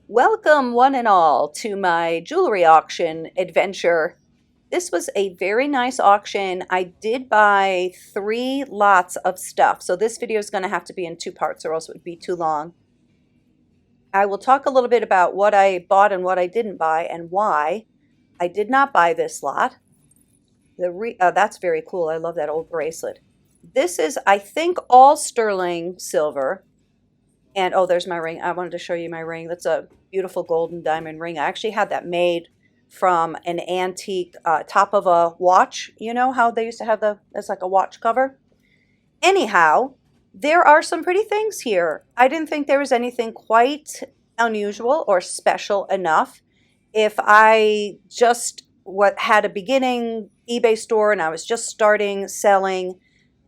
Welcome one and all to my jewelry auction adventure. This was a very nice auction. I did buy 3 lots of stuff, so this video is going to have to be in 2 parts or else it would be too long. I will talk a little bit about what I bought and what I didn't buy and why I did not buy this lot. That's very cool. I love that old bracelet. This is, I think, all sterling silver. And oh, there's my ring. I wanted to show you my ring. That's a beautiful golden diamond ring. I actually had that made from an antique top of a watch. You know how they used to have it's like a watch cover? Anyhow, there are some pretty things here. I didn't think there was anything quite unusual or special enough. If I just had a beginning eBay store and I was just starting selling,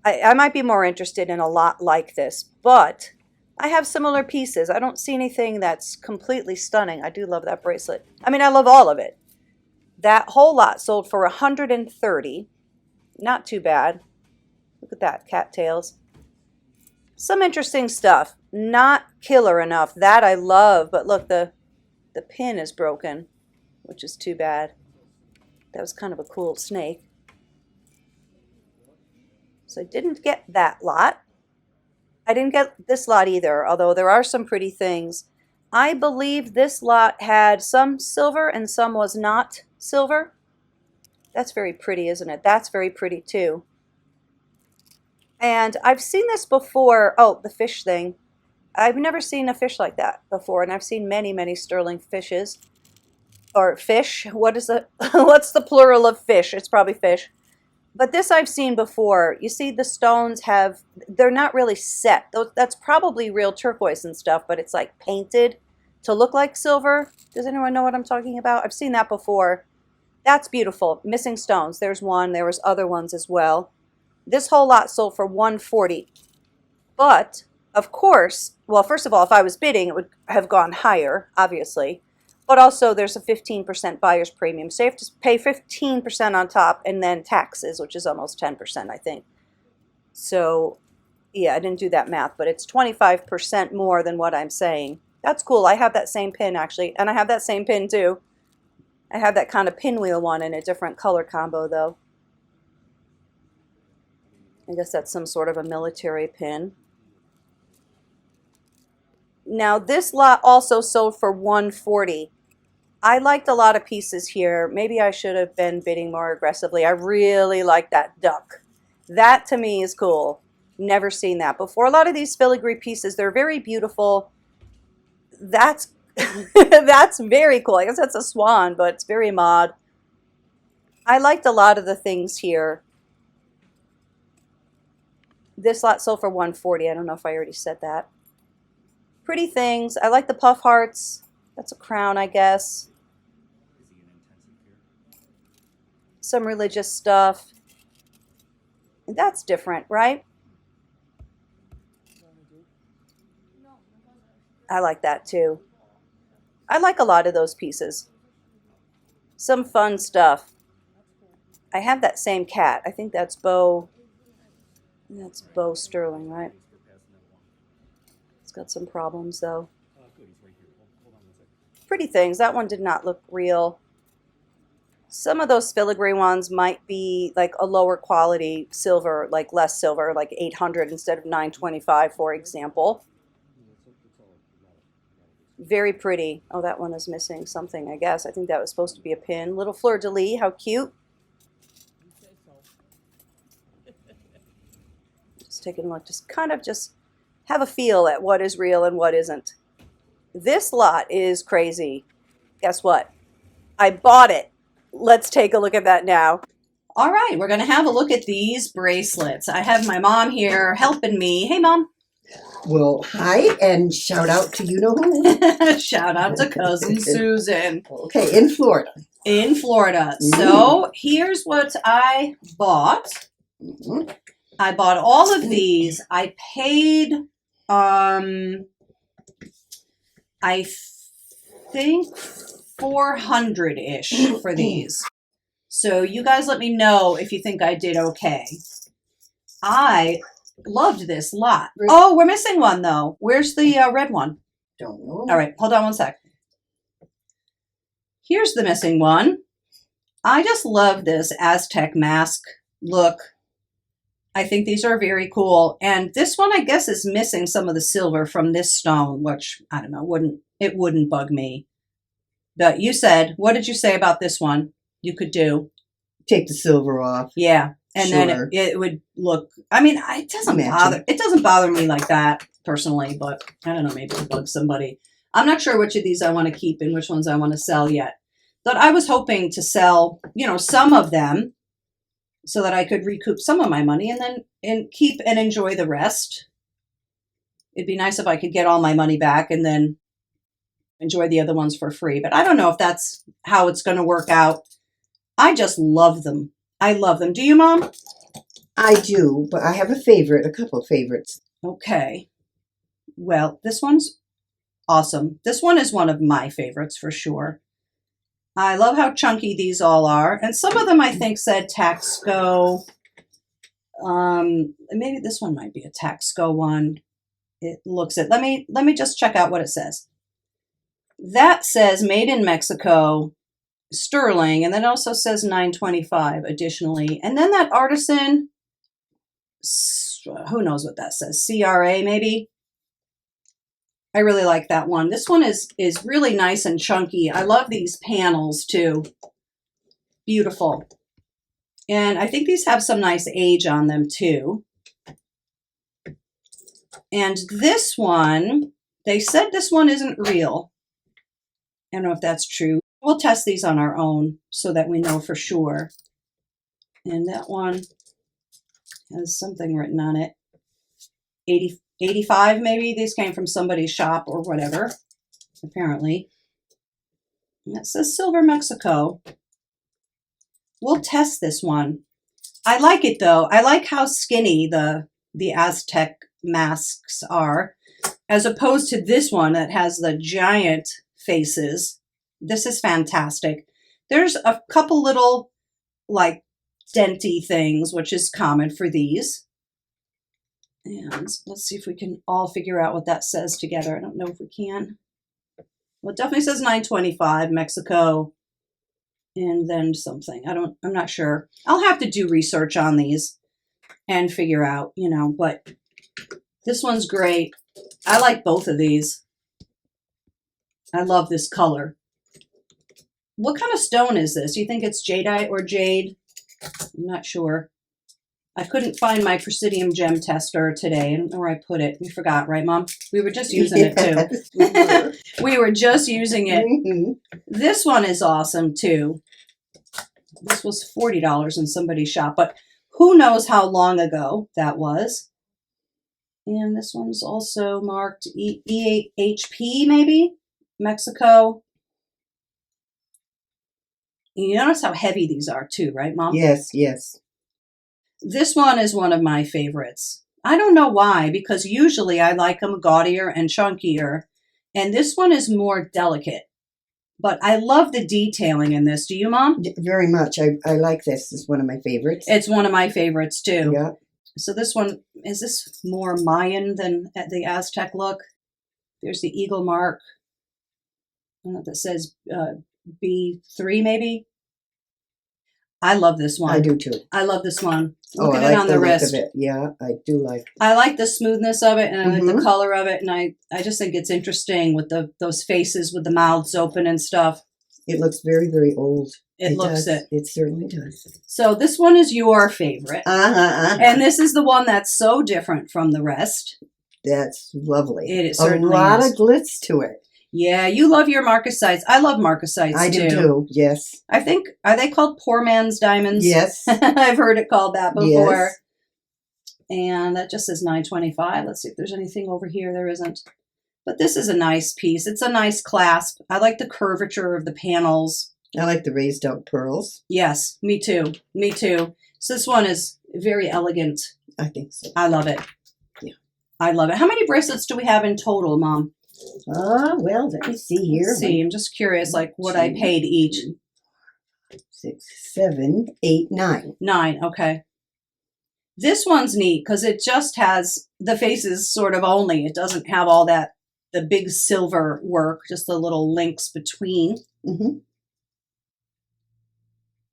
I might be more interested in a lot like this. But I have similar pieces. I don't see anything that's completely stunning. I do love that bracelet. I mean, I love all of it. That whole lot sold for $130. Not too bad. Look at that, cattails. Some interesting stuff. Not killer enough. That I love, but look, the pin is broken, which is too bad. That was kind of a cool snake. So I didn't get that lot. I didn't get this lot either, although there are some pretty things. I believe this lot had some silver and some was not silver. That's very pretty, isn't it? That's very pretty too. And I've seen this before. Oh, the fish thing. I've never seen a fish like that before, and I've seen many, many sterling fishes. Or fish. What is the what's the plural of fish? It's probably fish. But this I've seen before. You see the stones they're not really set. That's probably real turquoise and stuff, but it's like painted to look like silver. Does anyone know what I'm talking about? I've seen that before. That's beautiful. Missing stones. There's one. There was other ones as well. This whole lot sold for $140. But, of course, well, first of all, if I was bidding, it would have gone higher, obviously. But also there's a 15% buyer's premium. So you have to pay 15% on top and then taxes, which is almost 10%, I think. So, yeah, I didn't do that math, but it's 25% more than what I'm saying. That's cool. I have that same pin, actually. And I have that same pin, too. I have that kind of pinwheel one in a different color combo, though. I guess that's some sort of a military pin. Now, this lot also sold for $140. I liked a lot of pieces here. Maybe I should have been bidding more aggressively. I really like that duck. That to me is cool. Never seen that before. A lot of these filigree pieces, they're very beautiful. That's that's very cool. I guess that's a swan, but it's very mod. I liked a lot of the things here. This lot sold for $140. I don't know if I already said that. Pretty things. I like the puff hearts. That's a crown, I guess. Some religious stuff. That's different, right? I like that too. I like a lot of those pieces. Some fun stuff. I have that same cat. I think that's Bo. That's Bo Sterling, right? It's got some problems though. Pretty things. That one did not look real. Some of those filigree ones might be like a lower quality silver, like less silver, like 800 instead of 925, for example. Very pretty. Oh, that one is missing something, I guess. I think that was supposed to be a pin. Little fleur-de-lis. How cute. Just taking a look. Just kind of just have a feel at what is real and what isn't. This lot is crazy. Guess what? I bought it. Let's take a look at that now. All right, we're going to have a look at these bracelets. I have my mom here helping me. Hey, Mom. Well, hi, and shout out to you-know-who. Shout out to Cousin Susan. Okay, in Florida. In Florida. So here's what I bought. I bought all of these. I paid, I think 400-ish for these. So you guys let me know if you think I did okay. I loved this lot. Oh, we're missing one though. Where's the red one? Don't know. All right, hold on one sec. Here's the missing one. I just love this Aztec mask look. I think these are very cool. And this one, I guess, is missing some of the silver from this stone, which, I don't know, wouldn't bug me. But you said, what did you say about this one you could do? Take the silver off. Yeah. And then Sure. it would look, I mean, it doesn't bother me like that personally, but I don't know, maybe it'll bug somebody. I'm not sure which of these I want to keep and which ones I want to sell yet. But I was hoping to sell, some of them so that I could recoup some of my money and keep and enjoy the rest. It'd be nice if I could get all my money back and then enjoy the other ones for free. But I don't know if that's how it's going to work out. I just love them. I love them. Do you, Mom? I do, but I have a couple favorites. Okay. Well, this one's awesome. This one is one of my favorites for sure. I love how chunky these all are. And some of them I think said Taxco. Maybe this one might be a Taxco one. It looks it. Let me just check out what it says. That says made in Mexico, sterling, and then it also says $9.25 additionally. And then that artisan, who knows what that says? CRA maybe? I really like that one. This one is really nice and chunky. I love these panels too. Beautiful. And I think these have some nice age on them too. And this one, they said this one isn't real. I don't know if that's true. We'll test these on our own so that we know for sure. And that one has something written on it. 85 maybe. These came from somebody's shop or whatever, apparently. And it says Silver Mexico. We'll test this one. I like it though. I like how skinny the Aztec masks are, as opposed to this one that has the giant faces. This is fantastic. There's a couple little like denty things, which is common for these. And let's see if we can all figure out what that says together. I don't know if we can. Well, it definitely says $9.25 Mexico, and then something. I'm not sure. I'll have to do research on these and figure out, but this one's great. I like both of these. I love this color. What kind of stone is this? Do you think it's jadeite or jade? I'm not sure. I couldn't find my Presidium gem tester today. I don't know where I put it. We forgot, right, Mom? We were just using it too. We were just using it. Mm-hmm. This one is awesome too. This was $40 in somebody's shop, but who knows how long ago that was. And this one's also marked EHP maybe? Mexico. You notice how heavy these are too, right, Mom? Yes, yes. This one is one of my favorites. I don't know why, because usually I like them gaudier and chunkier, and this one is more delicate. But I love the detailing in this. Do you, Mom? Very much. I like this. It's one of my favorites. It's one of my favorites too. Yeah. So this one, is this more Mayan than the Aztec look? There's the eagle mark. I don't know if that says B3 maybe. I love this one. I do too. I love this one. Look I at like it on the look wrist. of it. Yeah, I do like it. I like the smoothness of it, and I like the Mhm. color of it, and I just think it's interesting with those faces with the mouths open and stuff. It looks very, very old. It looks does. it. It certainly does. So this one is your favorite. And this is the one that's so different from the rest. That's lovely. It certainly a lot is. of glitz to it. Yeah, you love your marcasites. I love marcasites I too. do too. Yes. I think, are they called poor man's diamonds? Yes. I've heard it called that before. Yes. And that just says $9.25. Let's see if there's anything over here. There isn't. But this is a nice piece. It's a nice clasp. I like the curvature of the panels. I like the raised out pearls. Yes, me too. Me too. So this one is very elegant. I think so. I love it. Yeah. I love it. How many bracelets do we have in total, Mom? Well, let me see here. Let's see. I'm just curious, like what I paid each. 6, 7, 8, 9. 9. Okay. This one's neat because it just has the faces sort of only. It doesn't have all that, the big silver work, just the little links between. Mm-hmm.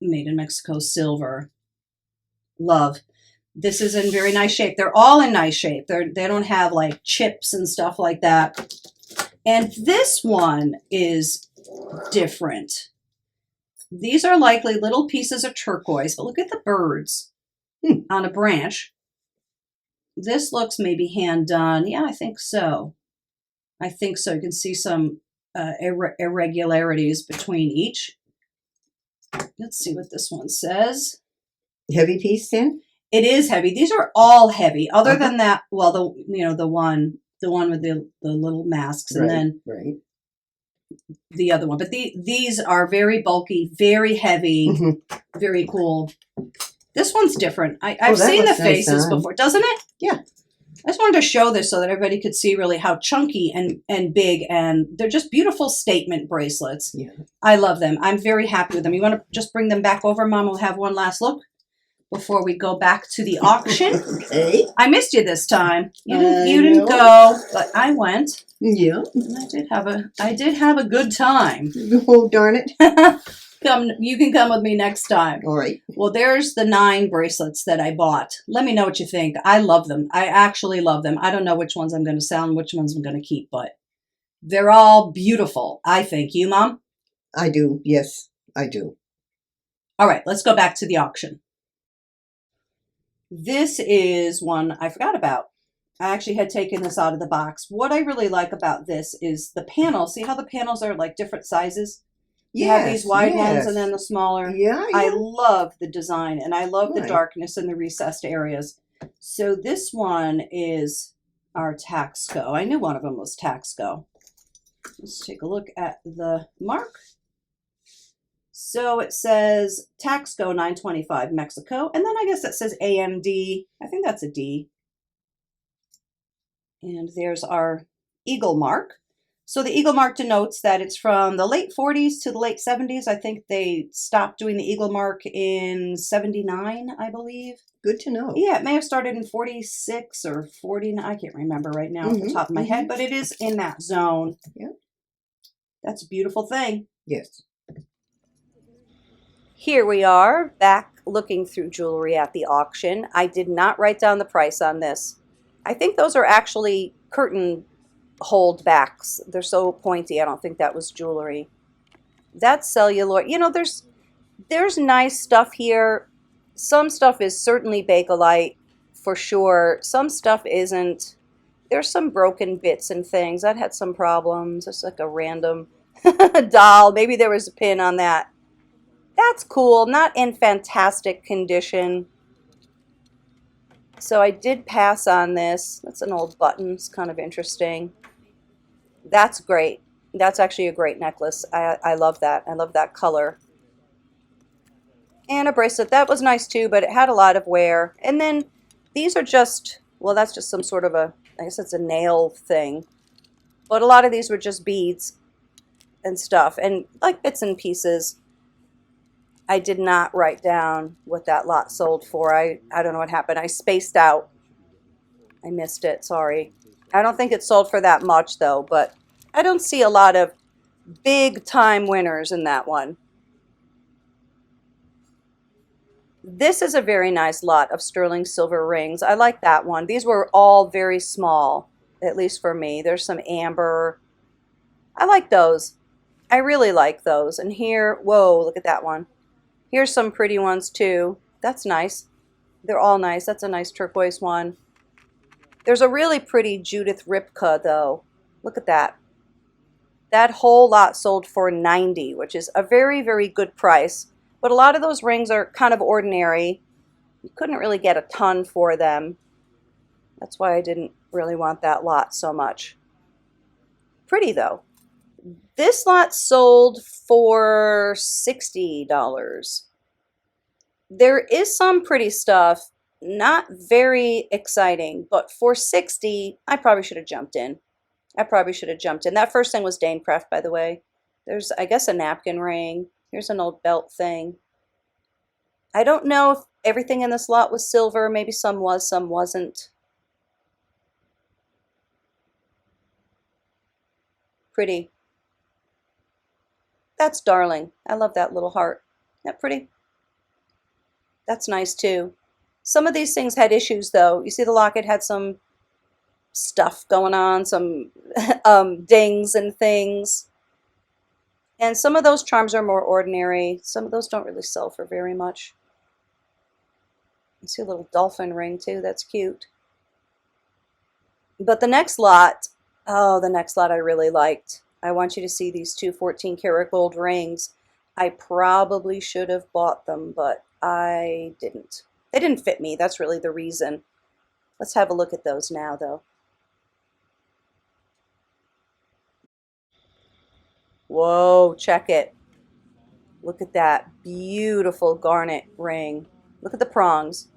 made in Mexico silver. Love. This is in very nice shape. They're all in nice shape. They don't have like chips and stuff like that. And this one is different. These are likely little pieces of turquoise, but look at the birds on a branch. This looks maybe hand done. Yeah, I think so. I think so. You can see some irregularities between each. Let's see what this one says. Heavy piece, then? It is heavy. These are all heavy. Other than that, well, the one with the little masks, and then the other one. But these are very bulky, very heavy, very cool. This one's different. I've seen the faces before, doesn't it? Yeah. I just wanted to show this so that everybody could see really how chunky and big, and they're just beautiful statement bracelets. Yeah. I love them. I'm very happy with them. You want to just bring them back over, Mom? We'll have one last look before we go back to the auction. Okay. I missed you this time. You didn't go, but I went. Yeah. And I did have a good time. Oh, darn it. You can come with me next time. All right. Well, there's the 9 bracelets that I bought. Let me know what you think. I love them. I actually love them. I don't know which ones I'm going to sell and which ones I'm going to keep, but they're all beautiful, I think. You, Mom? I do. Yes, I do. All right, let's go back to the auction. This is one I forgot about. I actually had taken this out of the box. What I really like about this is the panel. See how the panels are like different sizes? You have these wide ones and then the smaller. Yeah. I love the design, and I love the darkness and the recessed areas. So this one is our Taxco. I knew one of them was Taxco. Let's take a look at the mark. So it says Taxco 925 Mexico, and then I guess it says AMD. I think that's a D. And there's our eagle mark. So the eagle mark denotes that it's from the late 40s to the late 70s. I think they stopped doing the eagle mark in 79, I believe. Good to know. Yeah, it may have started in 46 or 49. I can't remember right now off the top of my head, but it is in that zone. Yeah. That's a beautiful thing. Yes. Here we are back looking through jewelry at the auction. I did not write down the price on this. I think those are actually curtain hold backs. They're so pointy. I don't think that was jewelry. That's celluloid. You know, there's nice stuff here. Some stuff is certainly Bakelite for sure. Some stuff isn't. There's some broken bits and things. That had some problems. It's like a random doll. Maybe there was a pin on that. That's cool. Not in fantastic condition. So I did pass on this. That's an old button. It's kind of interesting. That's great. That's actually a great necklace. I love that. I love that color. And a bracelet. That was nice too, but it had a lot of wear. And then these are just, well, that's just some sort of a, I guess it's a nail thing. But a lot of these were just beads and stuff. And like bits and pieces. I did not write down what that lot sold for. I don't know what happened. I spaced out. I missed it. Sorry. I don't think it sold for that much though, but I don't see a lot of big time winners in that one. This is a very nice lot of sterling silver rings. I like that one. These were all very small, at least for me. There's some amber. I like those. I really like those. And here, whoa, look at that one. Here's some pretty ones too. That's nice. They're all nice. That's a nice turquoise one. There's a really pretty Judith Ripka though. Look at that. That whole lot sold for $90, which is a very, very good price. But a lot of those rings are kind of ordinary. You couldn't really get a ton for them. That's why I didn't really want that lot so much. Pretty though. This lot sold for $60. There is some pretty stuff, not very exciting, but for $60, I probably should have jumped in. That first thing was Danecraft, by the way. There's, I guess, a napkin ring. Here's an old belt thing. I don't know if everything in this lot was silver. Maybe some was, some wasn't. Pretty. That's darling. I love that little heart. Isn't that pretty? That's nice too. Some of these things had issues though. You see the locket had some stuff going on, some dings and things. And some of those charms are more ordinary. Some of those don't really sell for very much. You see a little dolphin ring too. That's cute. But the next lot, oh, the next lot I really liked. I want you to see these two 14 karat gold rings. I probably should have bought them, but I didn't. They didn't fit me. That's really the reason. Let's have a look at those now, though. Whoa, check it. Look at that beautiful garnet ring. Look at the prongs.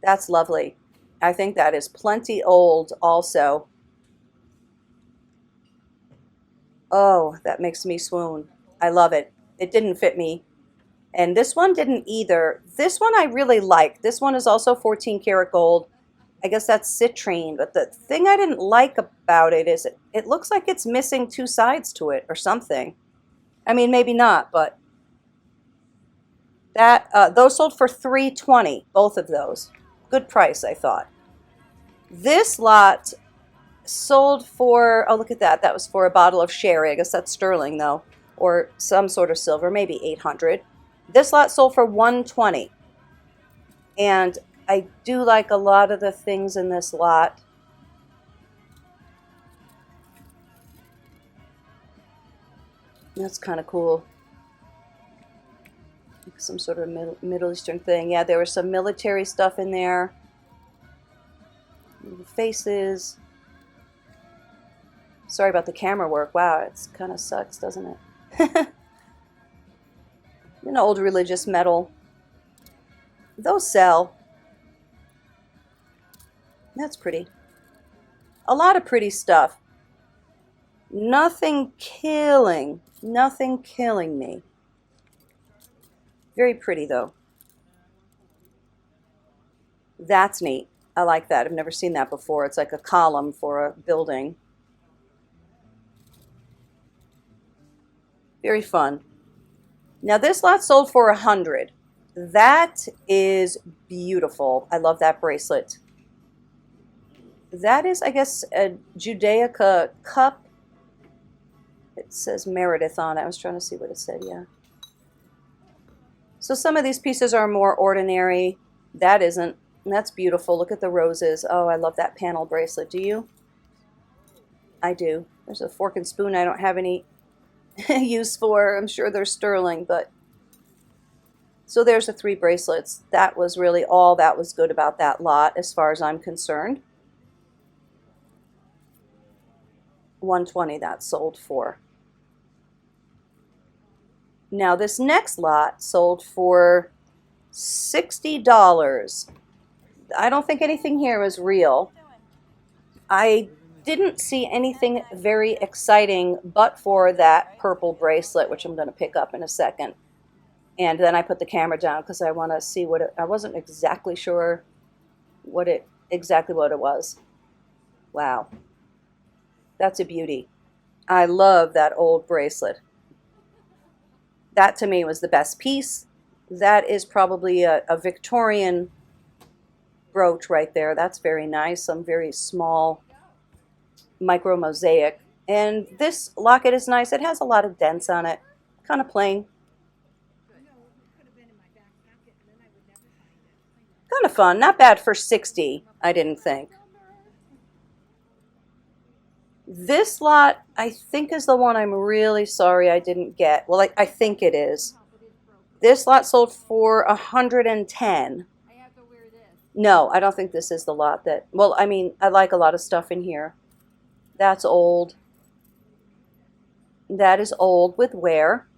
That's lovely. I think that is plenty old also. Oh, that makes me swoon. I love it. It didn't fit me. And this one didn't either. This one I really like. This one is also 14 karat gold. I guess that's citrine, but the thing I didn't like about it is it looks like it's missing two sides to it or something. I mean, maybe not, but that those sold for $320, both of those. Good price, I thought. This lot sold for, oh, look at that. That was for a bottle of sherry. I guess that's sterling, though, or some sort of silver, maybe 800. This lot sold for $120. And I do like a lot of the things in this lot. That's kind of cool. Some sort of Middle Eastern thing. Yeah, there was some military stuff in there. Little faces. Sorry about the camera work. Wow, it kind of sucks, doesn't it? An old religious medal. Those sell. That's pretty. A lot of pretty stuff. Nothing killing. Nothing killing me. Very pretty, though. That's neat. I like that. I've never seen that before. It's like a column for a building. Very fun. Now, this lot sold for $100. That is beautiful. I love that bracelet. That is, I guess, a Judaica cup. It says Meredith on it. I was trying to see what it said, yeah. So some of these pieces are more ordinary. That isn't. And that's beautiful. Look at the roses. Oh, I love that panel bracelet. Do you? I do. There's a fork and spoon I don't have any use for. I'm sure they're sterling, but... So there's the 3 bracelets. That was really all that was good about that lot as far as I'm concerned. $120 that sold for. Now this next lot sold for $60. I don't think anything here is real. I didn't see anything very exciting but for that purple bracelet, which I'm going to pick up in a second. And then I put the camera down because I want to see what it, I wasn't exactly sure exactly what it was. Wow. That's a beauty. I love that old bracelet. That to me was the best piece. That is probably a Victorian brooch right there. That's very nice. Some very small micro mosaic. And this locket is nice. It has a lot of dents on it. Kind of plain. Kind of fun. Not bad for $60, I didn't think. This lot, I think, is the one I'm really sorry I didn't get. Well, I think it is. This lot sold for $110. No, I don't think this is the lot that... Well, I mean, I like a lot of stuff in here. That's old. That is old with wear.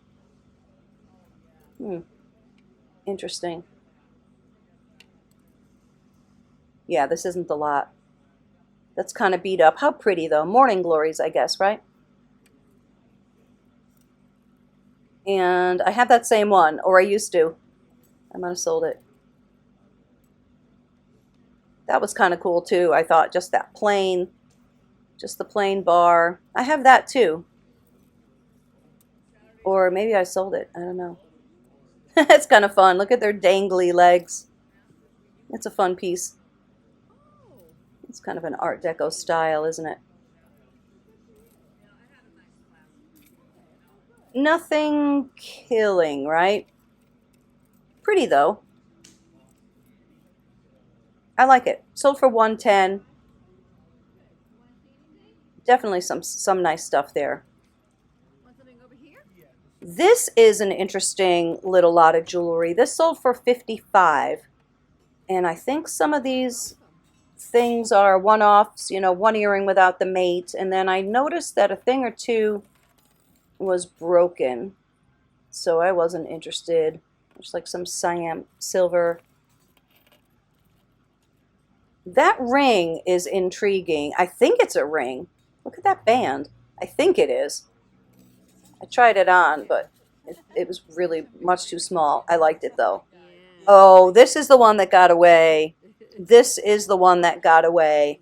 Interesting. Yeah, this isn't the lot. That's kind of beat up. How pretty, though. Morning glories, I guess, right? And I have that same one, or I used to. I might have sold it. That was kind of cool, too. I thought just that plain, just the plain bar. I have that, too. Or maybe I sold it. I don't know. It's kind of fun. Look at their dangly legs. It's a fun piece. It's kind of an Art Deco style, isn't it? Nothing killing, right? Pretty though. I like it. Sold for $110. Definitely some nice stuff there. This is an interesting little lot of jewelry. This sold for $55. And I think some of these things are one-offs, you know, one earring without the mate. And then I noticed that a thing or two was broken. So I wasn't interested. There's like some cyan silver. That ring is intriguing. I think it's a ring. Look at that band. I think it is. I tried it on, but it was really much too small. I liked it though. Oh, this is the one that got away. This is the one that got away.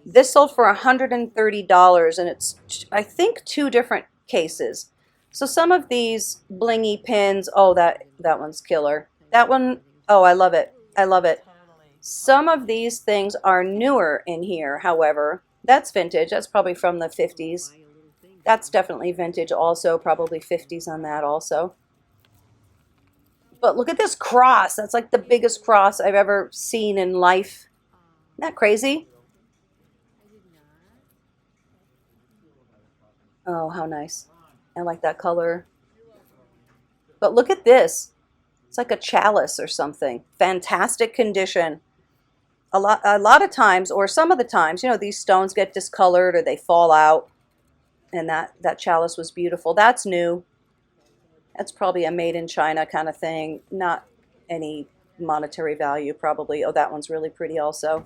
This sold for $130, and it's, I think, 2 different cases. So some of these blingy pins, oh, that one's killer. That one, oh, I love it. I love it. Some of these things are newer in here, however. That's vintage. That's probably from the 50s. That's definitely vintage also, probably 50s on that also. But look at this cross. That's like the biggest cross I've ever seen in life. Isn't that crazy? Oh, how nice. I like that color. But look at this. It's like a chalice or something. Fantastic condition. A lot of times, or some of the times, you know, these stones get discolored or they fall out. And that chalice was beautiful. That's new. That's probably a made in China kind of thing. Not any monetary value probably. Oh, that one's really pretty also.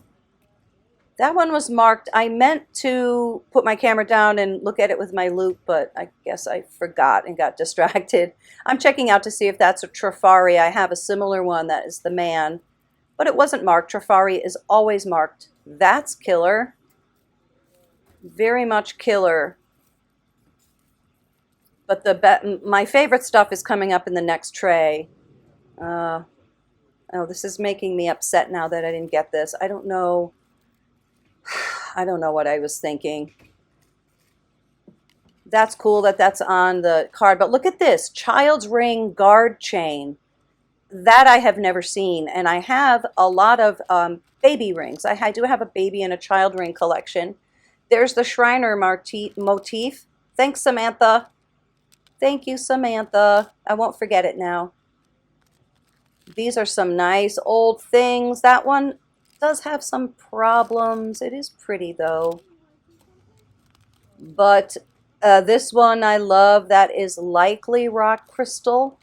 That one was marked. I meant to put my camera down and look at it with my loupe, but I guess I forgot and got distracted. I'm checking out to see if that's a Trifari. I have a similar one that is the man, but it wasn't marked. Trifari is always marked. That's killer. Very much killer. But my favorite stuff is coming up in the next tray. Oh, this is making me upset now that I didn't get this. I don't know. I don't know what I was thinking. That's cool that that's on the card. But look at this. Child's ring guard chain. That I have never seen. And I have a lot of baby rings. I do have a baby and a child ring collection. There's the Shriner motif. Thanks, Samantha. Thank you, Samantha. I won't forget it now. These are some nice old things. That one does have some problems. It is pretty, though. But this one I love. That is likely rock crystal.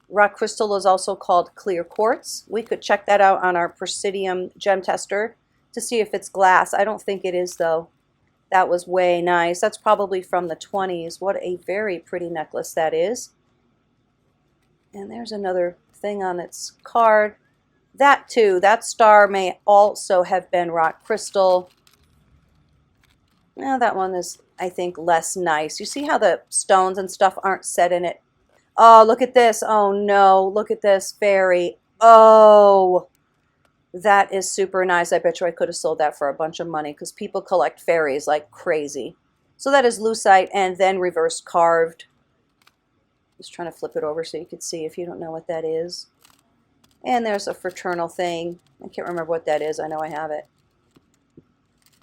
Rock crystal is also called clear quartz. We could check that out on our Presidium gem tester to see if it's glass. I don't think it is, though. That was way nice. That's probably from the 20s. What a very pretty necklace that is. And there's another thing on its card. That too, that star may also have been rock crystal. Now that one is, I think, less nice. You see how the stones and stuff aren't set in it? Oh, look at this. Oh no, look at this fairy. Oh, that is super nice. I bet you I could have sold that for a bunch of money because people collect fairies like crazy. So that is lucite and then reverse carved. Just trying to flip it over so you could see if you don't know what that is. And there's a fraternal thing. I can't remember what that is. I know I have it.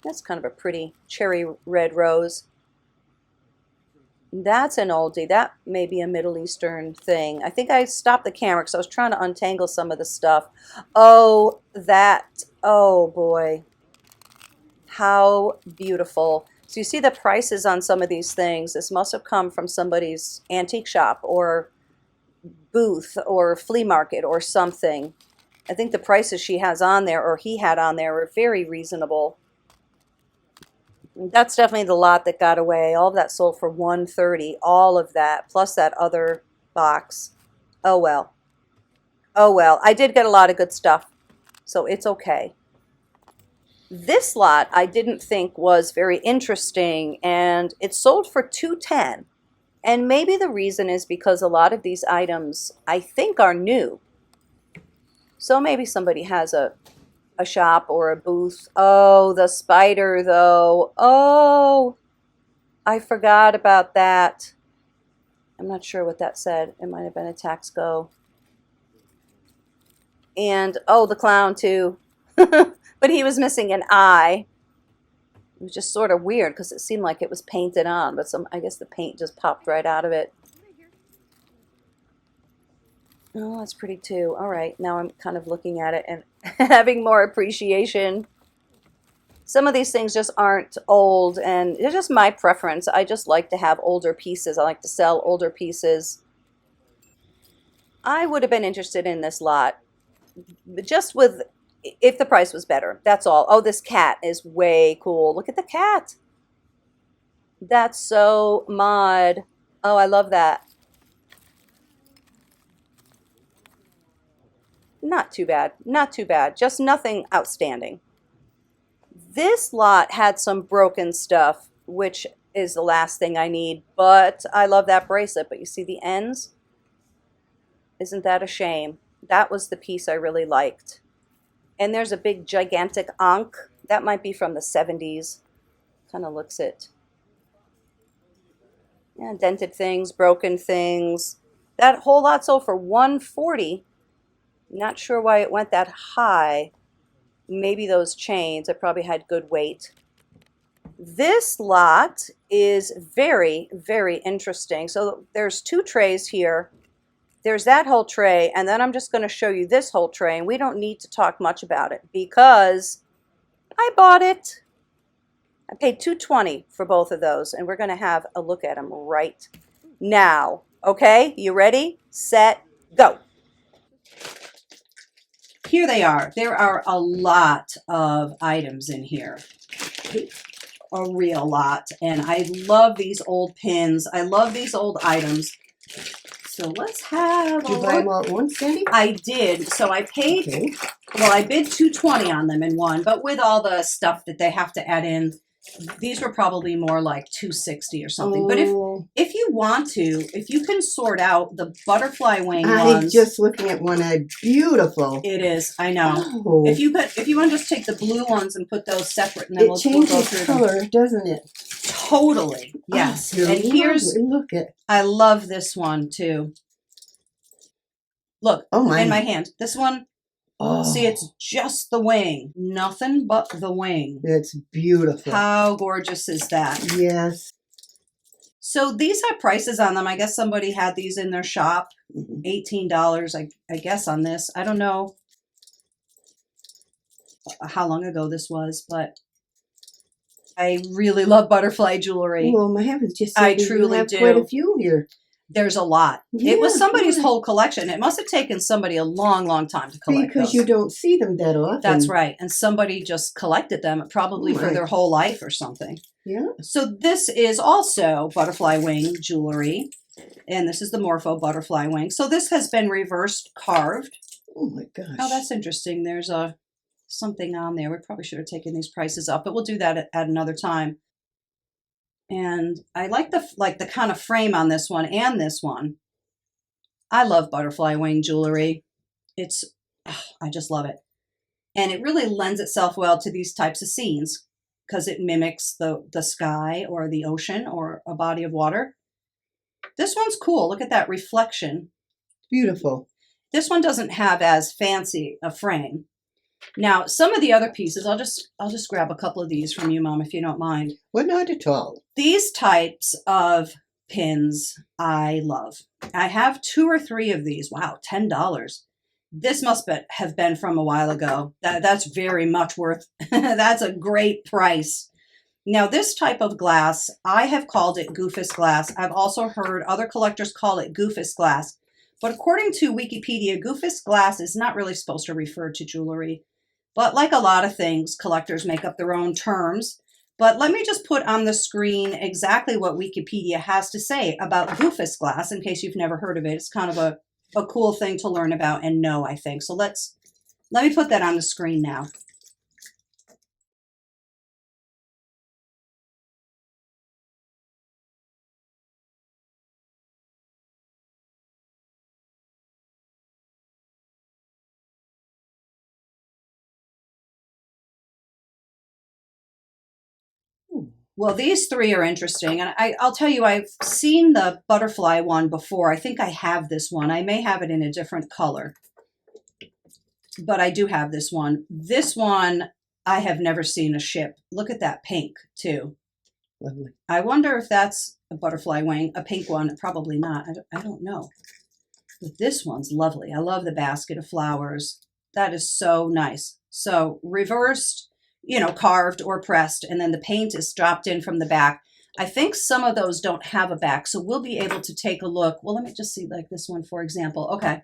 That's kind of a pretty cherry red rose. That's an oldie. That may be a Middle Eastern thing. I think I stopped the camera because I was trying to untangle some of the stuff. Oh, that. Oh, boy. How beautiful. So you see the prices on some of these things. This must have come from somebody's antique shop or booth or flea market or something. I think the prices she has on there or he had on there were very reasonable. That's definitely the lot that got away. All of that sold for $130. All of that, plus that other box. Oh, well. Oh, well. I did get a lot of good stuff, so it's okay. This lot I didn't think was very interesting, and it sold for $210. And maybe the reason is because a lot of these items I think are new. So maybe somebody has a shop or a booth. Oh, the spider though. Oh, I forgot about that. I'm not sure what that said. It might have been a tax go. And oh, the clown too. But he was missing an eye. It was just sort of weird because it seemed like it was painted on, but I guess the paint just popped right out of it. Oh, that's pretty too. All right, now I'm kind of looking at it and having more appreciation. Some of these things just aren't old, and it's just my preference. I just like to have older pieces. I like to sell older pieces. I would have been interested in this lot just with if the price was better. That's all. Oh, this cat is way cool. Look at the cat. That's so mod. Oh, I love that. Not too bad. Not too bad. Just nothing outstanding. This lot had some broken stuff, which is the last thing I need, but I love that bracelet. But you see the ends? Isn't that a shame? That was the piece I really liked. And there's a big gigantic ankh. That might be from the 70s. Kind of looks it. Yeah, dented things, broken things. That whole lot sold for $140. Not sure why it went that high. Maybe those chains. It probably had good weight. This lot is very, very interesting. So there's two trays here. There's that whole tray, and then I'm just going to show you this whole tray, and we don't need to talk much about it because I bought it. I paid $220 for both of those, and we're going to have a look at them right now. Okay, you ready? Set, go. Here they are. There are a lot of items in here. A real lot. And I love these old pins. I love these old items. So let's have Did you buy them all at once, Sandy? I did. So I paid, well, I bid $220 on them in one, but with all the stuff that they have to add in, these were probably more like $260 or something. But if you want to, if you can sort out the butterfly wing ones. I'm just looking at one. Beautiful. It is. I know. Oh. If you want to just take the blue ones and put those separate, and then it changes color, doesn't it? Totally. Yes. Oh, and here's look at. I love this one too. Look. Oh my. In my hand. This one. Oh. See, it's just the wing. Nothing but the wing. It's beautiful. How gorgeous is that? Yes. So these have prices on them. I guess somebody had these in their shop. $18, I guess, on this. I don't know how long ago this was, but I really love butterfly jewelry. Well, my heavens, just I truly do. Quite a few here. There's a lot. Yeah, it was somebody's whole collection. It must have taken somebody a long, long time to collect because those. You don't see them that often. That's right. And somebody just collected them probably for their whole life or something. Yeah. So this is also butterfly wing jewelry. And this is the Morpho butterfly wing. So this has been reversed carved. Oh my gosh. Oh, that's interesting. There's something on there. We probably should have taken these prices up, but we'll do that at another time. And I like the kind of frame on this one and this one. I love butterfly wing jewelry. I just love it. And it really lends itself well to these types of scenes because it mimics the sky or the ocean or a body of water. This one's cool. Look at that reflection. Beautiful. This one doesn't have as fancy a frame. Now, some of the other pieces, I'll just grab a couple of these from you, Mom, if you don't mind. Well, not at all. These types of pins I love. I have 2 or 3 of these. Wow, $10. This must have been from a while ago. That's very much worth. That's a great price. Now, this type of glass, I have called it goofus glass. I've also heard other collectors call it goofus glass. But according to Wikipedia, goofus glass is not really supposed to refer to jewelry. But like a lot of things, collectors make up their own terms. But let me just put on the screen exactly what Wikipedia has to say about goofus glass in case you've never heard of it. It's kind of a cool thing to learn about and know, I think. So let me put that on the screen now. Well, these three are interesting. And I'll tell you, I've seen the butterfly one before. I think I have this one. I may have it in a different color. But I do have this one. This one, I have never seen a ship. Look at that pink, too. Lovely. I wonder if that's a butterfly wing, a pink one. Probably not. I don't know. But this one's lovely. I love the basket of flowers. That is so nice. So reversed, you know, carved or pressed, and then the paint is dropped in from the back. I think some of those don't have a back, so we'll be able to take a look. Well, let me just see, like this one, for example. Okay.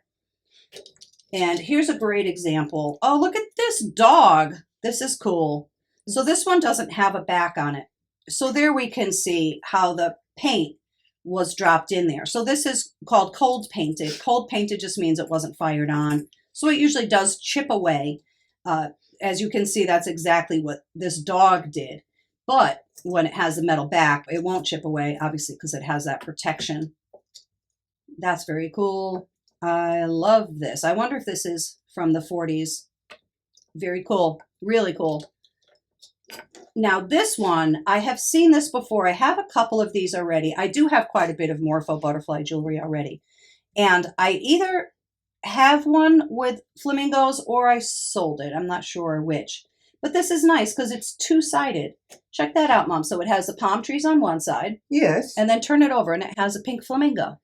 And here's a great example. Oh, look at this dog. This is cool. So this one doesn't have a back on it. So there we can see how the paint was dropped in there. So this is called cold painted. Cold painted just means it wasn't fired on. So it usually does chip away. As you can see, that's exactly what this dog did. But when it has the metal back, it won't chip away, obviously, because it has that protection. That's very cool. I love this. I wonder if this is from the 40s. Very cool. Really cool. Now this one, I have seen this before. I have a couple of these already. I do have quite a bit of morpho butterfly jewelry already. And I either have one with flamingos or I sold it. I'm not sure which. But this is nice because it's two-sided. Check that out, Mom. So it has the palm trees on one side. Yes. And then turn it over and it has a pink flamingo.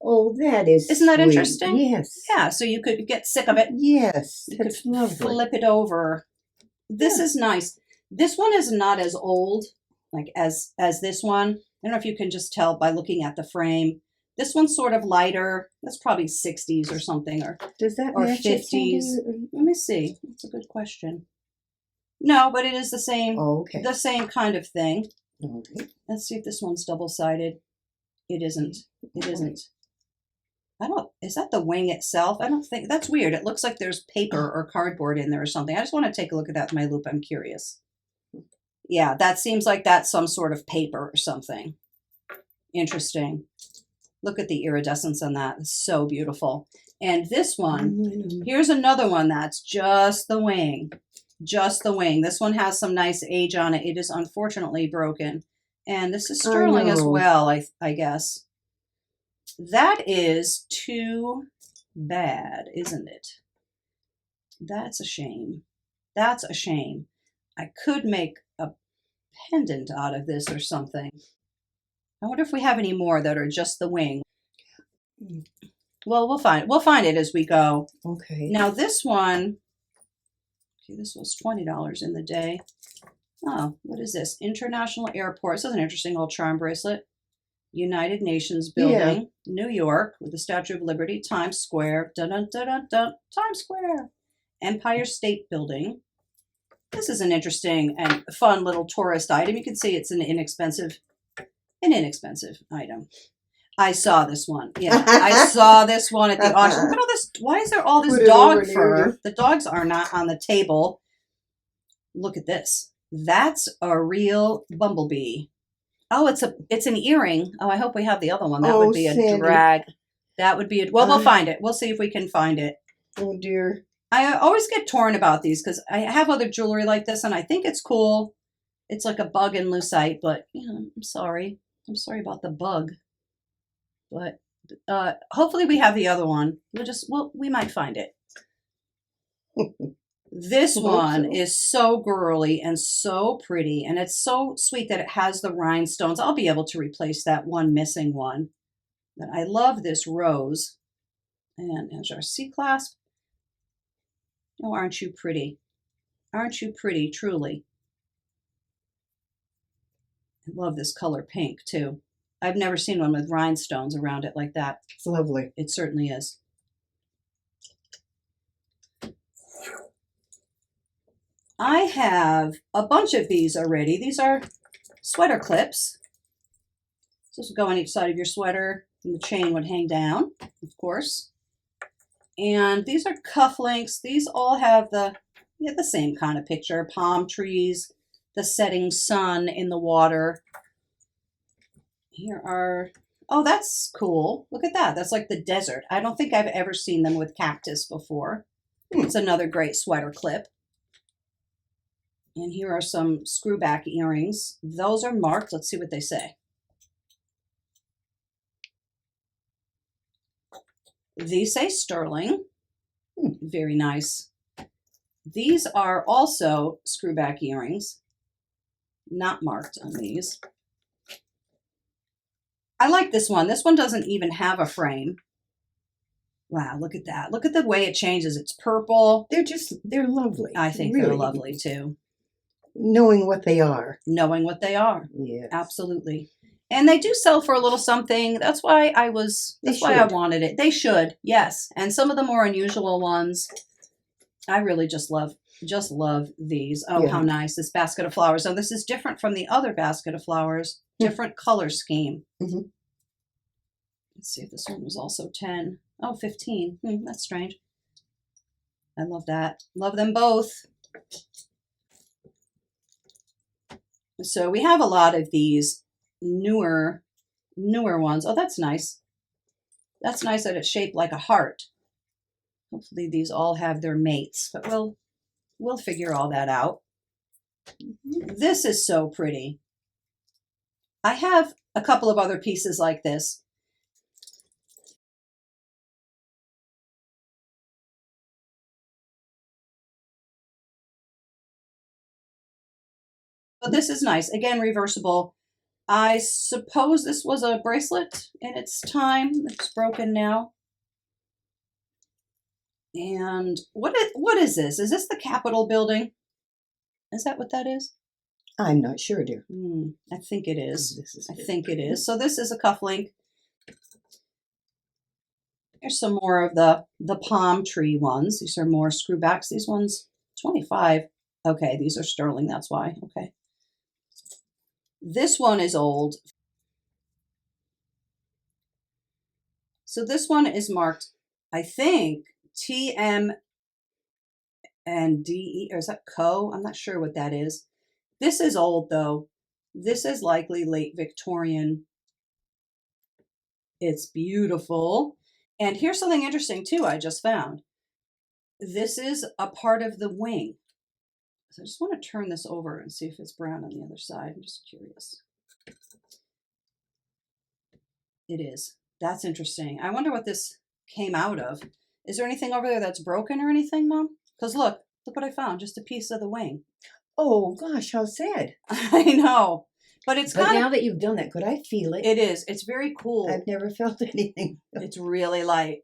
Oh, that is Isn't that sweet. interesting? Yes. Yeah, so you could get sick of it. Yes, You that's could lovely. flip it over. This is nice. This one is not as old like as this one. I don't know if you can just tell by looking at the frame. This one's sort of lighter. That's probably 60s or something, or Does that or match it, 50s. Sandy? Let me see. That's a good question. No, but it is the same. Oh, okay. The same kind of thing. Okay. Let's see if this one's double-sided. It isn't. It isn't. I don't, is that the wing itself? I don't think, that's weird. It looks like there's paper or cardboard in there or something. I just want to take a look at that with my loop. I'm curious. Yeah, that seems like that's some sort of paper or something. Interesting. Look at the iridescence on that. It's so beautiful. And this one, here's another one that's just the wing. Just the wing. This one has some nice age on it. It is unfortunately broken. And this is sterling as well, I guess. That is too bad, isn't it? That's a shame. That's a shame. I could make a pendant out of this or something. I wonder if we have any more that are just the wing. Well, we'll find it as we go. Okay. Now this one, okay, this was $20 in the day. Oh, what is this? International Airport. This is an interesting old charm bracelet. United Nations building, New York, with the Statue of Liberty, Times Square, dun dun dun dun dun, Times Square, Empire State Building. This is an interesting and fun little tourist item. You can see it's an inexpensive item. I saw this one. Yeah, I saw this one at the auction. Look at all this. Why is there all this dog fur? The dogs are not on the table. Look at this. That's a real bumblebee. Oh, it's an earring. Oh, I hope we have the other one. That would be a Sandy. drag. That would be well, we'll find it. We'll see if we can find it. Oh, dear. I always get torn about these because I have other jewelry like this and I think it's cool. It's like a bug in lucite, but you know, I'm sorry. I'm sorry about the bug. But hopefully we have the other one. We might find it. This one is so girly and so pretty, and it's so sweet that it has the rhinestones. I'll be able to replace that one missing one. But I love this rose. And there's our C-clasp. Oh, aren't you pretty? Aren't you pretty, truly? I love this color pink, too. I've never seen one with rhinestones around it like that. It's lovely. It certainly is. I have a bunch of these already. These are sweater clips. This would go on each side of your sweater, and the chain would hang down, of course. And these are cufflinks. These all have the same kind of picture. Palm trees, the setting sun in the water. Here are, oh, that's cool. Look at that. That's like the desert. I don't think I've ever seen them with cactus before. It's another great sweater clip. And here are some screwback earrings. Those are marked. Let's see what they say. These say sterling. Very nice. These are also screwback earrings. Not marked on these. I like this one. This one doesn't even have a frame. Wow, look at that. Look at the way it changes. It's purple. They're lovely. I think really. they're lovely too. Knowing what they are. Knowing what they are. Yeah. Absolutely. And they do sell for a little something. That's why I wanted it. They should, yes. And some of the more unusual ones, I really just love these. Oh, yeah. How nice. This basket of flowers. So this is different from the other basket of flowers. Different color scheme. Mm-hmm. Let's see if this one was also 10. Oh, 15. That's strange. I love that. Love them both. So we have a lot of these newer ones. Oh, that's nice. That's nice that it's shaped like a heart. Hopefully these all have their mates, but we'll figure all that out. This is so pretty. I have a couple of other pieces like this. But this is nice. Again, reversible. I suppose this was a bracelet in its time. It's broken now. And what is this? Is this the Capitol building? Is that what that is? I'm not sure, dear. I think it is. I think it is. So this is a cufflink. Here's some more of the palm tree ones. These are more screwbacks. These ones, 25. Okay, these are sterling. That's why. Okay. This one is old. So this one is marked, I think, TM and DE, or is that Co? I'm not sure what that is. This is old though. This is likely late Victorian. It's beautiful. And here's something interesting too I just found. This is a part of the wing. So I just want to turn this over and see if it's brown on the other side. I'm just curious. It is. That's interesting. I wonder what this came out of. Is there anything over there that's broken or anything, Mom? Because look what I found. Just a piece of the wing. Oh gosh, how sad. I know. But it's kind of, now that you've done that, could I feel it? It is. It's very cool. I've never felt anything. It's really light.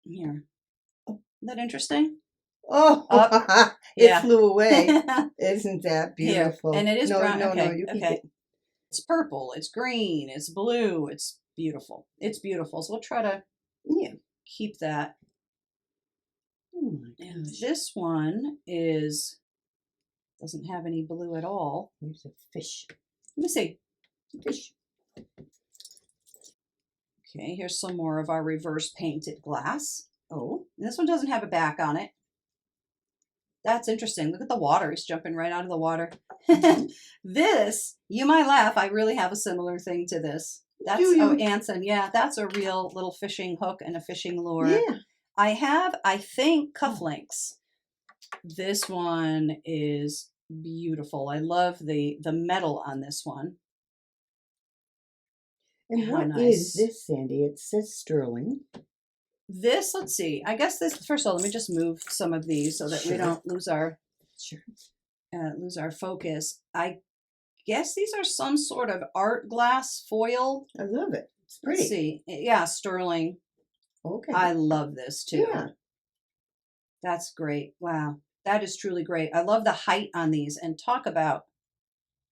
Here. Isn't that interesting? Oh, it flew away. Isn't that beautiful? Here. And it is brown. No, you keep it. It's purple. It's green. It's blue. It's beautiful. It's beautiful. So we'll try to keep that. Oh my gosh. And this one doesn't have any blue at all. Here's a fish. Let me see. Fish. Okay, here's some more of our reverse painted glass. Oh. And this one doesn't have a back on it. That's interesting. Look at the water. He's jumping right out of the water. This, you might laugh, I really have a similar thing to this. That's Anson. Yeah, that's a real little fishing hook and a fishing lure. Yeah. I have, I think, cufflinks. This one is beautiful. I love the metal on this one. And what is this, Sandy? It says sterling. This, let's see. I guess this, first of all, let me just move some of these so that we don't lose our focus. I guess these are some sort of art glass foil. I love it. It's pretty. Let's see. Yeah, sterling. Okay. I love this too. Yeah. That's great. Wow. That is truly great. I love the height on these, and talk about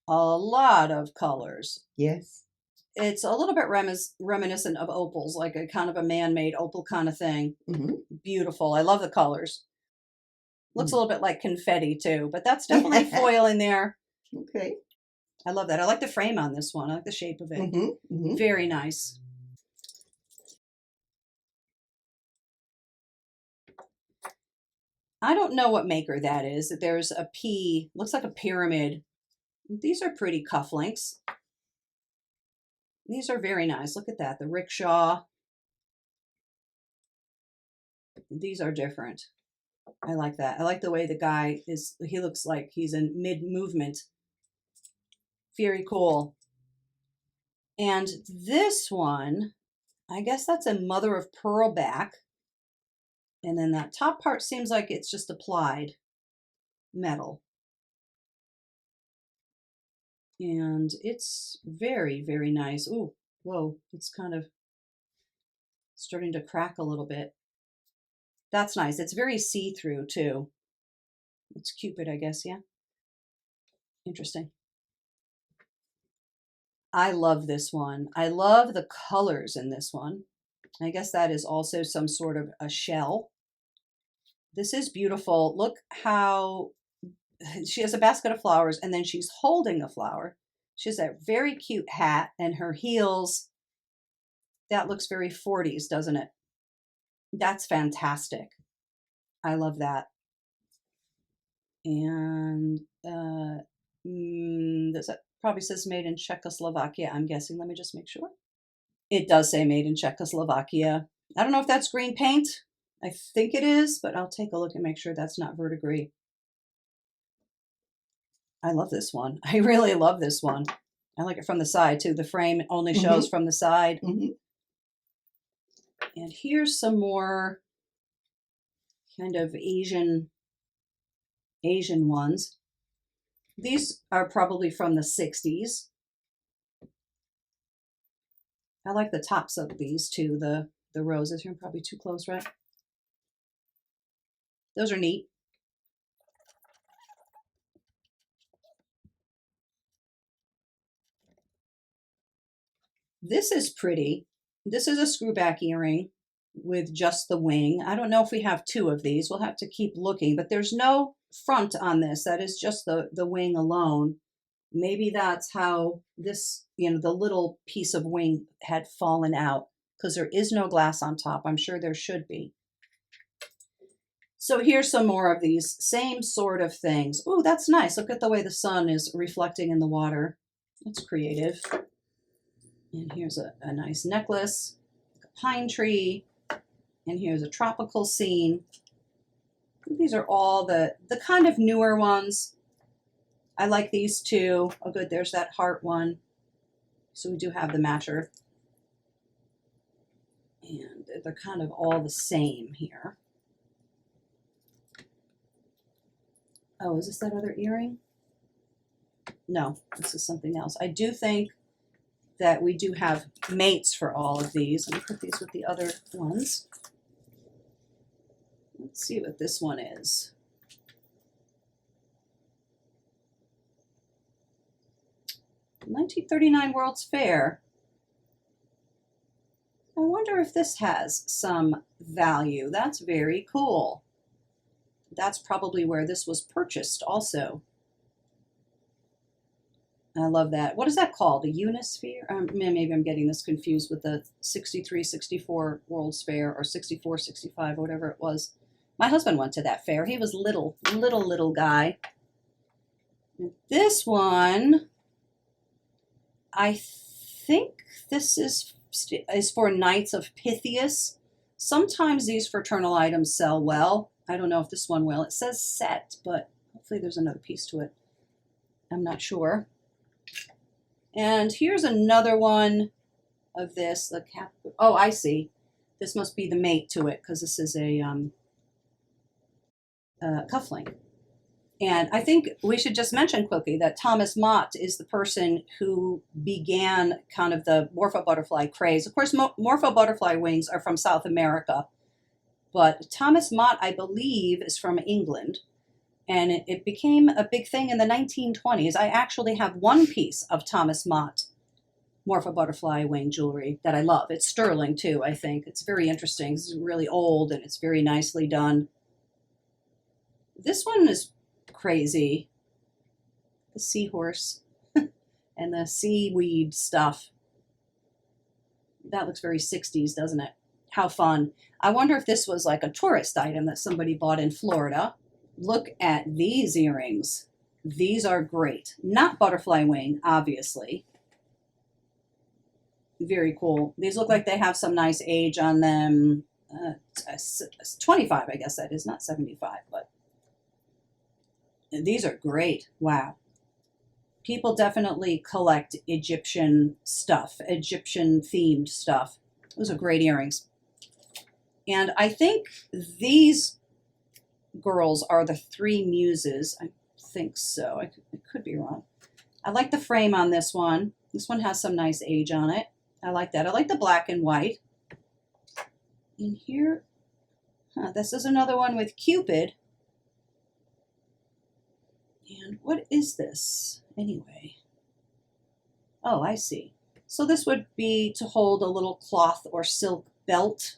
a lot of colors. Yes. It's a little bit reminiscent of opals, like a kind of a man-made opal kind of thing. Mm-hmm. Beautiful. I love the colors. Looks a little bit like confetti too, but that's definitely foil in there. Okay. I love that. I like the frame on this one. I like the shape of it. Mm-hmm. Mm-hmm. Very nice. I don't know what maker that is. There's a P, looks like a pyramid. These are pretty cufflinks. These are very nice. Look at that. The rickshaw. These are different. I like that. I like the way the guy is, he looks like he's in mid-movement. Very cool. And this one, I guess that's a mother of pearl back. And then that top part seems like it's just applied metal. And it's very, very nice. Ooh, whoa, it's kind of starting to crack a little bit. That's nice. It's very see-through too. It's Cupid, I guess, yeah. Interesting. I love this one. I love the colors in this one. I guess that is also some sort of a shell. This is beautiful. Look how she has a basket of flowers and then she's holding a flower. She has that very cute hat and her heels. That looks very 40s, doesn't it? That's fantastic. I love that. And this probably says made in Czechoslovakia, I'm guessing. Let me just make sure. It does say made in Czechoslovakia. I don't know if that's green paint. I think it is, but I'll take a look and make sure that's not verdigris. I love this one. I really love this one. I like it from the side too. The frame only shows from the side. And here's some more kind of Asian ones. These are probably from the 60s. I like the tops of these too, the roses here. I'm probably too close, right? Those are neat. This is pretty. This is a screwback earring with just the wing. I don't know if we have two of these. We'll have to keep looking, but there's no front on this. That is just the wing alone. Maybe that's how this, the little piece of wing had fallen out because there is no glass on top. I'm sure there should be. So here's some more of these same sort of things. Oh, that's nice. Look at the way the sun is reflecting in the water. That's creative. And here's a nice necklace, a pine tree, and here's a tropical scene. These are all the kind of newer ones. I like these two. Oh, good, there's that heart one. So we do have the matcher. And they're kind of all the same here. Oh, is this that other earring? No, this is something else. I do think that we do have mates for all of these. Let me put these with the other ones. Let's see what this one is. "1939 World's Fair." I wonder if this has some value. That's very cool. That's probably where this was purchased also. I love that. What is that called? A Unisphere? Maybe I'm getting this confused with the 63, 64 World's Fair or 64, 65, whatever it was. My husband went to that fair. He was little guy. And this one, I think this is for Knights of Pythias. Sometimes these fraternal items sell well. I don't know if this one will. It says set, but hopefully there's another piece to it. I'm not sure. And here's another one of this. The cap. Oh, I see. This must be the mate to it because this is a cufflink. And I think we should just mention quickly that Thomas Mott is the person who began kind of the morpho butterfly craze. Of course, morpho butterfly wings are from South America, but Thomas Mott, I believe, is from England. And it became a big thing in the 1920s. I actually have one piece of Thomas Mott morpho butterfly wing jewelry that I love. It's sterling too, I think. It's very interesting. It's really old and it's very nicely done. This one is crazy. The seahorse and the seaweed stuff. That looks very 60s, doesn't it? How fun. I wonder if this was like a tourist item that somebody bought in Florida. Look at these earrings. These are great. Not butterfly wing, obviously. Very cool. These look like they have some nice age on them. 25, I guess that is, not 75, but these are great. Wow. People definitely collect Egyptian stuff, Egyptian themed stuff. Those are great earrings. And I think these girls are the three muses. I think so. I could be wrong. I like the frame on this one. This one has some nice age on it. I like that. I like the black and white. And here, this is another one with Cupid. And what is this anyway? Oh, I see. So this would be to hold a little cloth or silk belt.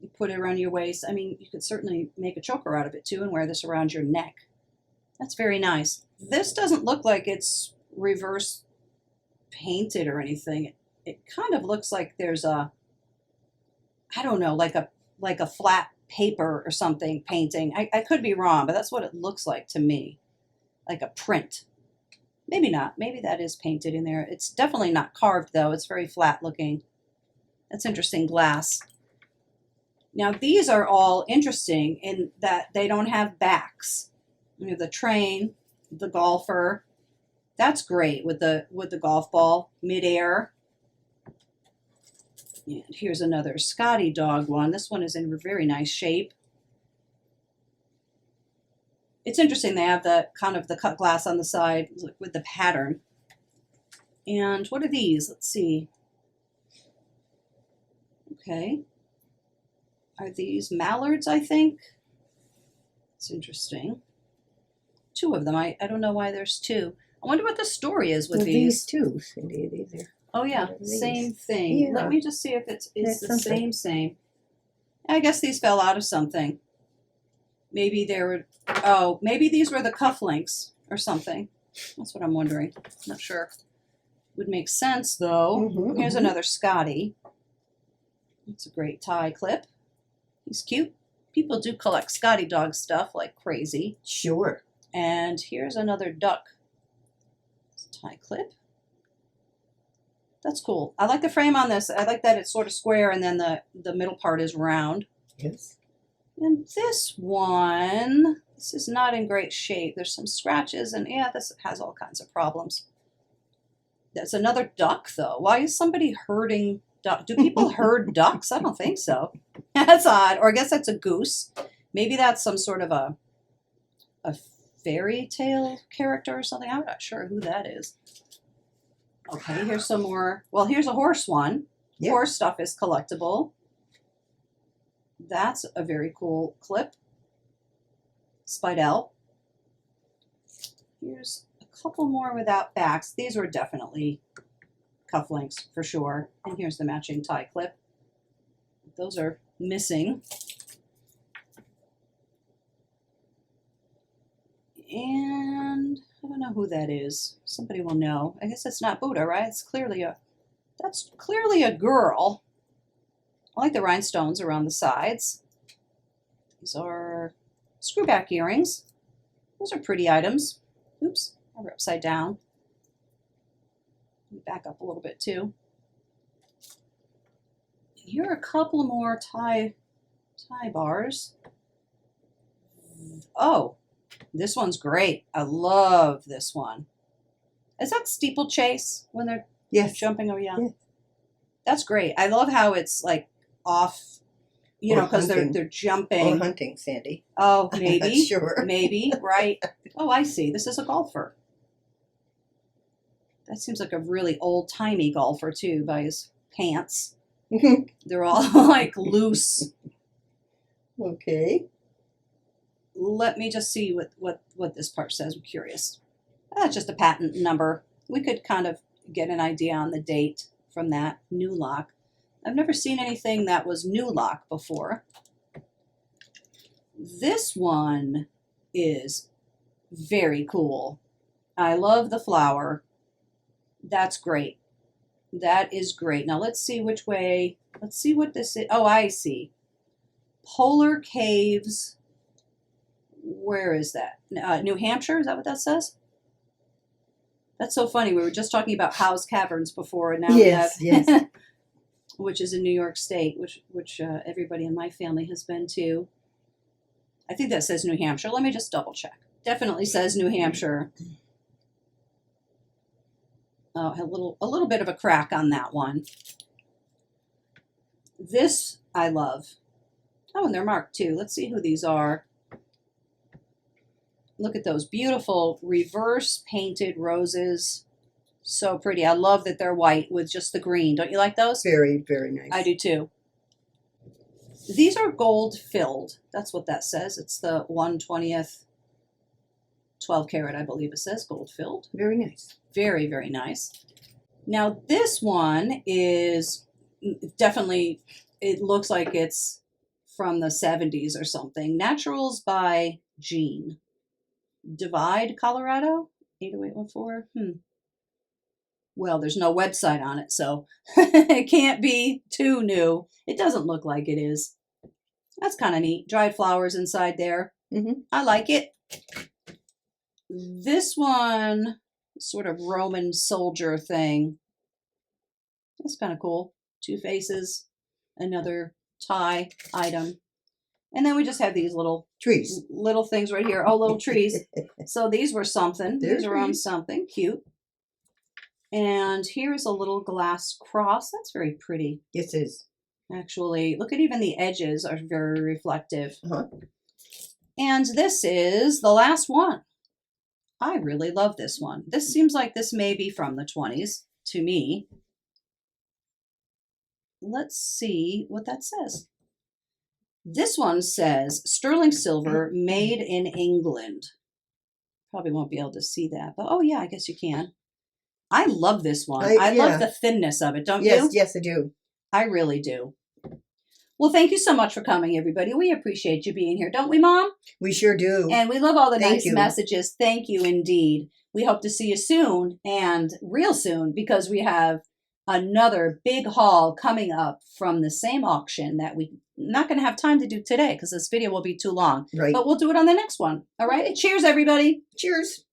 You put it around your waist. I mean, you could certainly make a choker out of it too and wear this around your neck. That's very nice. This doesn't look like it's reverse painted or anything. It kind of looks like there's a, I don't know, like a flat paper or something painting. I could be wrong, but that's what it looks like to me. Like a print. Maybe not. Maybe that is painted in there. It's definitely not carved though. It's very flat looking. That's interesting glass. Now these are all interesting in that they don't have backs. You know, the train, the golfer. That's great with the golf ball midair. And here's another Scotty dog one. This one is in very nice shape. It's interesting. They have the kind of the cut glass on the side with the pattern. And what are these? Let's see. Okay. Are these mallards, I think? It's interesting. Two of them. I don't know why there's two. I wonder what the story is with these two, Cindy. These are. Oh yeah, same thing. Yeah. Let me just see if it's That's the same. I guess these fell out of something. Maybe they were, oh, maybe these were the cufflinks or something. That's what I'm wondering. Not sure. Would make sense though. Here's another Scotty. It's a great tie clip. He's cute. People do collect Scotty dog stuff like crazy. Sure. And here's another duck. It's a tie clip. That's cool. I like the frame on this. I like that it's sort of square and then the middle part is round. Yes. And this one, this is not in great shape. There's some scratches and yeah, this has all kinds of problems. There's another duck though. Why is somebody herding duck? Do people herd ducks? I don't think so. That's odd. Or I guess that's a goose. Maybe that's some sort of a fairy tale character or something. I'm not sure who that is. Okay, here's some more. Well, here's a horse one. Yep. Horse stuff is collectible. That's a very cool clip. Spidel. Here's a couple more without backs. These were definitely cufflinks for sure. And here's the matching tie clip. Those are missing. And I don't know who that is. Somebody will know. I guess it's not Buddha, right? It's clearly that's clearly a girl. I like the rhinestones around the sides. These are screwback earrings. Those are pretty items. Oops, they're upside down. Let me back up a little bit too. Here are a couple more tie bars. Oh, this one's great. I love this one. Is that steeplechase when they're jumping? Oh yeah. Yes. That's great. I love how it's like off, you know, because they're jumping. Or hunting, Sandy. Oh, maybe. Sure. Maybe, right. Oh, I see. This is a golfer. That seems like a really old-timey golfer, too, by his pants. They're all, like, loose. Okay. Let me just see what this part says. I'm curious. That's just a patent number. We could kind of get an idea on the date from that. New lock. I've never seen anything that was new lock before. This one is very cool. I love the flower. That's great. That is great. Now let's see which way. Let's see what this is. Oh, I see. Polar Caves. Where is that? New Hampshire? Is that what that says? That's so funny. We were just talking about Howe's Caverns before, and now yes, we have. Yes. which is in New York State, which everybody in my family has been to. I think that says New Hampshire. Let me just double check. Definitely says New Hampshire. Oh, a little bit of a crack on that one. This I love. Oh, and they're marked too. Let's see who these are. Look at those beautiful reverse painted roses. So pretty. I love that they're white with just the green. Don't you like those? Very, very nice. I do too. These are gold filled. That's what that says. It's the 1/20th 12 karat, I believe it says, gold filled. Very nice. Very, very nice. Now this one is definitely, it looks like it's from the 70s or something. Naturals by Jean. Divide, Colorado, 80814. Well, there's no website on it, so it can't be too new. It doesn't look like it is. That's kind of neat. Dried flowers inside there. I like it. This one, sort of Roman soldier thing. That's kind of cool. 2 faces, another tie item. And then we just have these little trees. Little things right here. Oh, little trees. So these were something. These are on something. Cute. And here's a little glass cross. That's very pretty. Yes, it is. Actually, look at even the edges are very reflective. And this is the last one. I really love this one. This seems like this may be from the 20s to me. Let's see what that says. This one says sterling silver made in England. Probably won't be able to see that, but oh yeah, I guess you can. I love this one. I love the thinness of it, don't you? Yes, I do. I really do. Well, thank you so much for coming, everybody. We appreciate you being here, don't we, Mom? We sure do. And we love all the nice you. messages. Thank you indeed. We hope to see you soon, and real soon, because we have another big haul coming up from the same auction that we're not going to have time to do today because this video will be too long. Right. But we'll do it on the next one. All right? Cheers, everybody. Cheers.